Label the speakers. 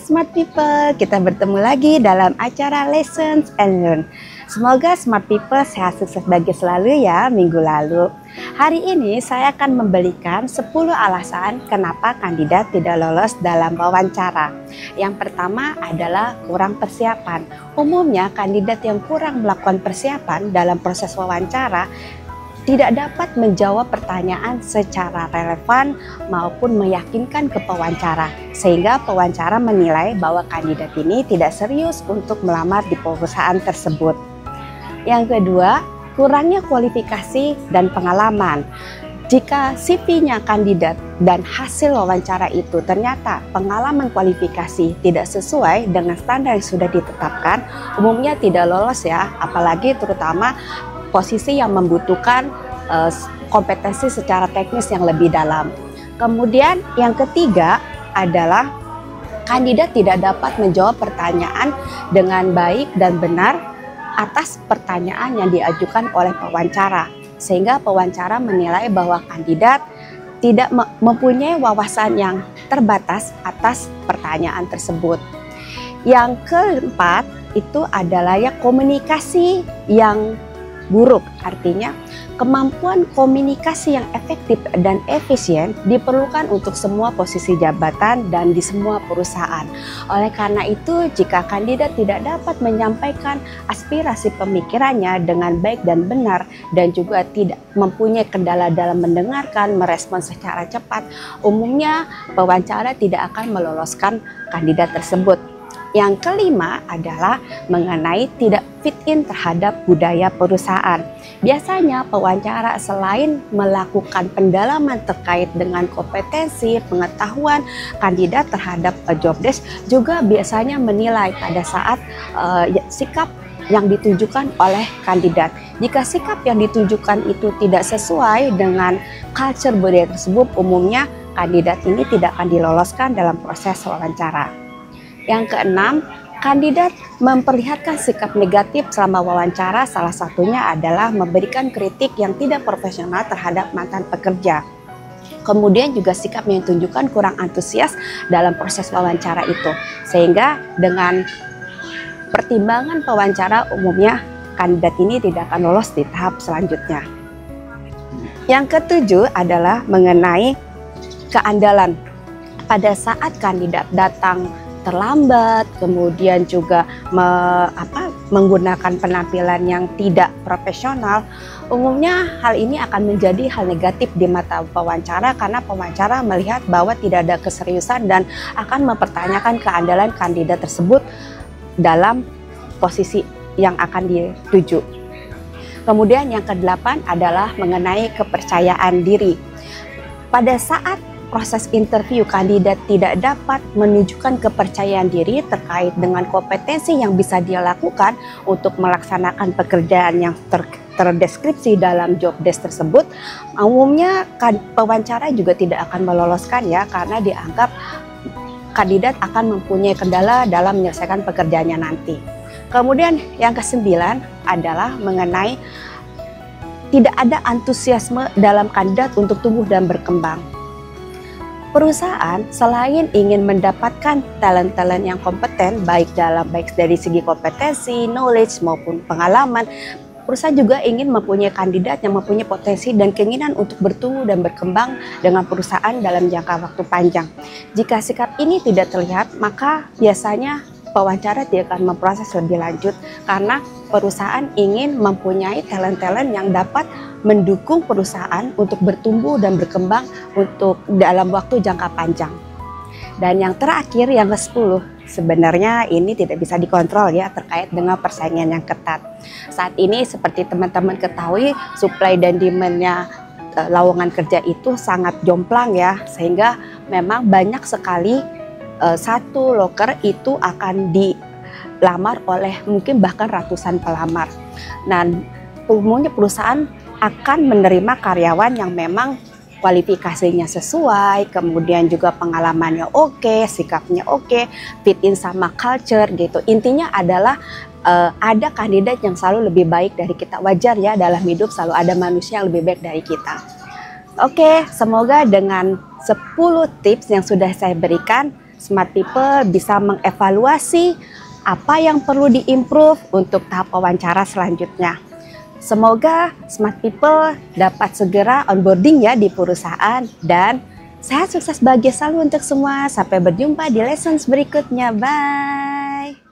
Speaker 1: Smart People, kita bertemu lagi dalam acara Lessons and Learn. Semoga Smart People sehat sukses bagi selalu ya minggu lalu. Hari ini saya akan memberikan 10 alasan kenapa kandidat tidak lolos dalam wawancara. Yang pertama adalah kurang persiapan. Umumnya kandidat yang kurang melakukan persiapan dalam proses wawancara tidak dapat menjawab pertanyaan secara relevan maupun meyakinkan ke pewawancara, sehingga pewawancara menilai bahwa kandidat ini tidak serius untuk melamar di perusahaan tersebut. Yang kedua, kurangnya kualifikasi dan pengalaman. Jika CV-nya kandidat dan hasil wawancara itu ternyata pengalaman kualifikasi tidak sesuai dengan standar yang sudah ditetapkan, umumnya tidak lolos ya, apalagi terutama posisi yang membutuhkan kompetensi secara teknis yang lebih dalam. Kemudian yang ketiga adalah kandidat tidak dapat menjawab pertanyaan dengan baik dan benar atas pertanyaan yang diajukan oleh pewawancara, sehingga pewawancara menilai bahwa kandidat tidak mempunyai wawasan yang terbatas atas pertanyaan tersebut. Yang keempat itu adalah ya komunikasi yang buruk, artinya kemampuan komunikasi yang efektif dan efisien diperlukan untuk semua posisi jabatan dan di semua perusahaan. Oleh karena itu, jika kandidat tidak dapat menyampaikan aspirasi pemikirannya dengan baik dan benar dan juga tidak mempunyai kendala dalam mendengarkan, merespon secara cepat, umumnya pewawancara tidak akan meloloskan kandidat tersebut. Yang kelima adalah mengenai tidak fit in terhadap budaya perusahaan. Biasanya pewawancara selain melakukan pendalaman terkait dengan kompetensi, pengetahuan kandidat terhadap job desk, juga biasanya menilai pada saat sikap yang ditunjukkan oleh kandidat. Jika sikap yang ditunjukkan itu tidak sesuai dengan culture budaya tersebut, umumnya kandidat ini tidak akan diloloskan dalam proses wawancara. Yang keenam, kandidat memperlihatkan sikap negatif selama wawancara, salah satunya adalah memberikan kritik yang tidak profesional terhadap mantan pekerja. Kemudian juga sikap yang ditunjukkan kurang antusias dalam proses wawancara itu, sehingga dengan pertimbangan pewawancara umumnya kandidat ini tidak akan lolos di tahap selanjutnya. Yang ketujuh adalah mengenai keandalan. Pada saat kandidat datang terlambat, kemudian juga menggunakan penampilan yang tidak profesional, umumnya hal ini akan menjadi hal negatif di mata pewawancara karena pewawancara melihat bahwa tidak ada keseriusan dan akan mempertanyakan keandalan kandidat tersebut dalam posisi yang akan dituju. Kemudian yang kedelapan adalah mengenai kepercayaan diri. Pada saat proses interview, kandidat tidak dapat menunjukkan kepercayaan diri terkait dengan kompetensi yang bisa dia lakukan untuk melaksanakan pekerjaan yang terdeskripsi dalam job desk tersebut, umumnya pewawancara juga tidak akan meloloskan ya, karena dianggap kandidat akan mempunyai kendala dalam menyelesaikan pekerjaannya nanti. Kemudian yang kesembilan adalah mengenai tidak ada antusiasme dalam kandidat untuk tumbuh dan berkembang. Perusahaan selain ingin mendapatkan talent-talent yang kompeten, baik dari segi kompetensi, knowledge maupun pengalaman, perusahaan juga ingin mempunyai kandidat yang mempunyai potensi dan keinginan untuk bertumbuh dan berkembang dengan perusahaan dalam jangka waktu panjang. Jika sikap ini tidak terlihat, maka biasanya pewawancara tidak akan memproses lebih lanjut karena perusahaan ingin mempunyai talent-talent yang dapat mendukung perusahaan untuk bertumbuh dan berkembang untuk dalam waktu jangka panjang. Dan yang terakhir, yang ke-10, sebenarnya ini tidak bisa dikontrol ya terkait dengan persaingan yang ketat. Saat ini seperti teman-teman ketahui, supply dan demand-nya lowongan kerja itu sangat jomplang ya, sehingga memang banyak sekali satu loker itu akan dilamar oleh mungkin bahkan ratusan pelamar. Dan umumnya perusahaan akan menerima karyawan yang memang kualifikasinya sesuai, kemudian juga pengalamannya oke, sikapnya oke, fit in sama culture gitu. Intinya adalah ada kandidat yang selalu lebih baik dari kita. Wajar ya, dalam hidup selalu ada manusia yang lebih baik dari kita. Oke, semoga dengan 10 tips yang sudah saya berikan smart people bisa mengevaluasi apa yang perlu diimprove untuk tahap wawancara selanjutnya. Semoga smart people dapat segera onboarding ya di perusahaan, dan sehat sukses bahagia selalu untuk semua. Sampai berjumpa di lessons berikutnya. Bye.